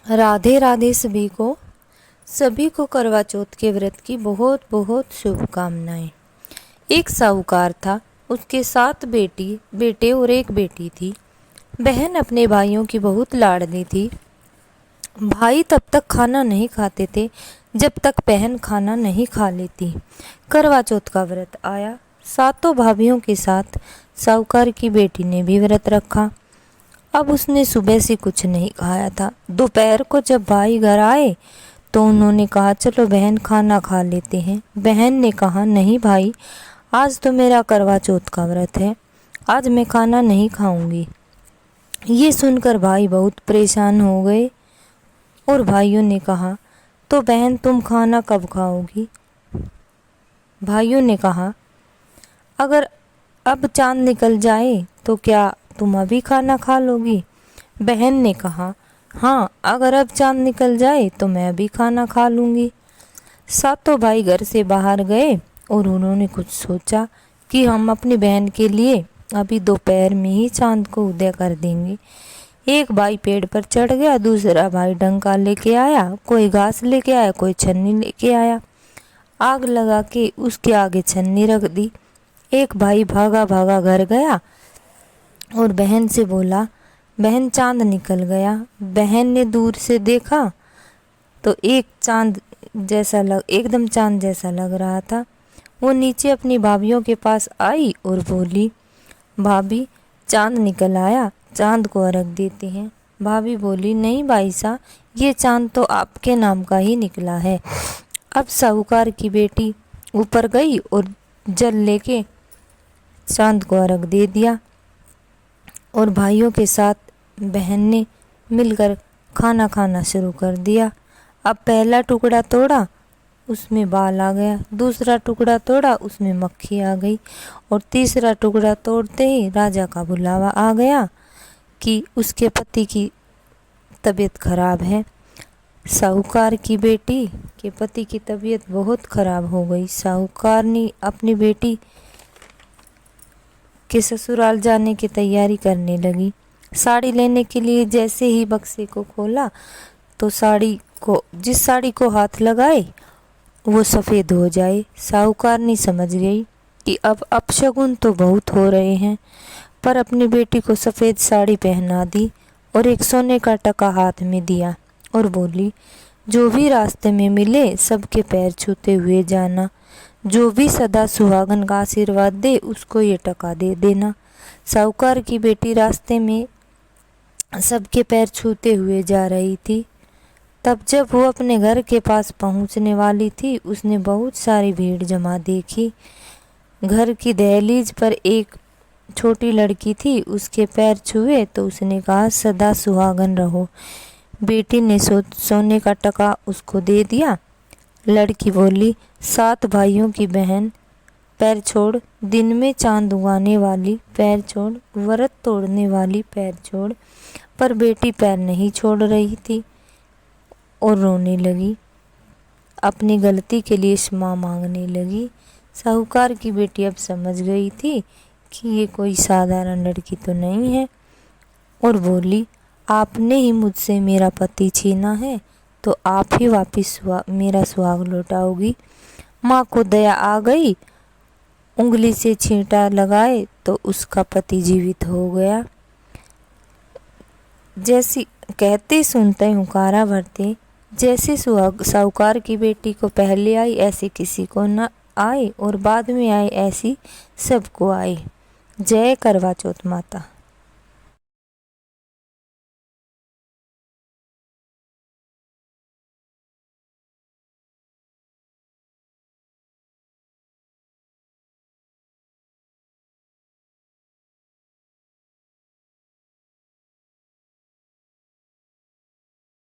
राधे राधे सभी को करवा चौथ के व्रत की बहुत बहुत शुभकामनाएं। एक साहूकार था, उसके 7 बेटे और एक बेटी थी। बहन अपने भाइयों की बहुत लाडली थी। भाई तब तक खाना नहीं खाते थे जब तक बहन खाना नहीं खा लेती। करवा चौथ का व्रत आया। 7 भाभीियों के साथ साहूकार की बेटी ने भी व्रत रखा। अब उसने सुबह से कुछ नहीं खाया था। दोपहर को जब भाई घर आए तो उन्होंने कहा, चलो बहन खाना खा लेते हैं। बहन ने कहा, नहीं भाई, आज तो मेरा करवा चौथ का व्रत है, आज मैं खाना नहीं खाऊंगी। ये सुनकर भाई बहुत परेशान हो गए और भाइयों ने कहा, तो बहन तुम खाना कब खाओगी? भाइयों ने कहा, अगर अब चांद निकल जाए तो क्या तुम अभी खाना खा लोगी? बहन ने कहा, हाँ, अगर अब चांद निकल जाए तो मैं भी खाना खा लूँगी। 7 भाई घर से बाहर गए और उन्होंने कुछ सोचा कि हम अपनी बहन के लिए अभी दोपहर में ही चांद को उदय कर देंगे। एक भाई पेड़ पर चढ़ गया, दूसरा भाई डंका लेके आया, कोई घास लेके आया, कोई छन्नी लेके आया। आग लगा के उसके आगे छन्नी रख दी। एक भाई भागा भागा घर गया और बहन से बोला, बहन चांद निकल गया। बहन ने दूर से देखा तो एकदम चांद जैसा लग रहा था। वो नीचे अपनी भाभीियों के पास आई और बोली, भाभी चांद निकल आया, चांद को अर्घ देते हैं। भाभी बोली, नहीं भाई साहब, ये चांद तो आपके नाम का ही निकला है। अब साहूकार की बेटी ऊपर गई और जल लेके चांद को अर्घ दे दिया और भाइयों के साथ बहन ने मिलकर खाना खाना शुरू कर दिया। अब पहला टुकड़ा तोड़ा, उसमें बाल आ गया, दूसरा टुकड़ा तोड़ा, उसमें मक्खी आ गई और तीसरा टुकड़ा तोड़ते ही राजा का बुलावा आ गया कि उसके पति की तबीयत खराब है। साहूकार की बेटी के पति की तबीयत बहुत खराब हो गई। साहूकार ने अपनी बेटी के ससुराल जाने की तैयारी करने लगी। साड़ी लेने के लिए जैसे ही बक्से को खोला तो जिस साड़ी को हाथ लगाए वो सफ़ेद हो जाए। साहूकार ने समझ गई कि अब अपशगुन तो बहुत हो रहे हैं, पर अपनी बेटी को सफ़ेद साड़ी पहना दी और एक सोने का टका हाथ में दिया और बोली, जो भी रास्ते में मिले सबके पैर छूते हुए जाना, जो भी सदा सुहागन का आशीर्वाद दे उसको ये टका दे देना। साहूकार की बेटी रास्ते में सबके पैर छूते हुए जा रही थी। तब जब वो अपने घर के पास पहुंचने वाली थी, उसने बहुत सारी भीड़ जमा देखी। घर की दहलीज पर एक छोटी लड़की थी, उसके पैर छुए तो उसने कहा, सदा सुहागन रहो। बेटी ने सोने का टका उसको दे दिया। लड़की बोली, 7 भाइयों की बहन, पैर छोड़, दिन में चांद उगाने वाली पैर छोड़, व्रत तोड़ने वाली पैर छोड़। पर बेटी पैर नहीं छोड़ रही थी और रोने लगी, अपनी गलती के लिए क्षमा मांगने लगी। साहूकार की बेटी अब समझ गई थी कि ये कोई साधारण लड़की तो नहीं है और बोली, आपने ही मुझसे मेरा पति छीना है तो आप ही वापिस मेरा सुहाग लौटाओगी। माँ को दया आ गई, उंगली से छींटा लगाए तो उसका पति जीवित हो गया। जैसी कहते सुनते हुंकारा भरते, जैसे साहूकार की बेटी को पहले आई ऐसे किसी को न आए और बाद में आए ऐसी सबको आए। जय करवा चौथ माता।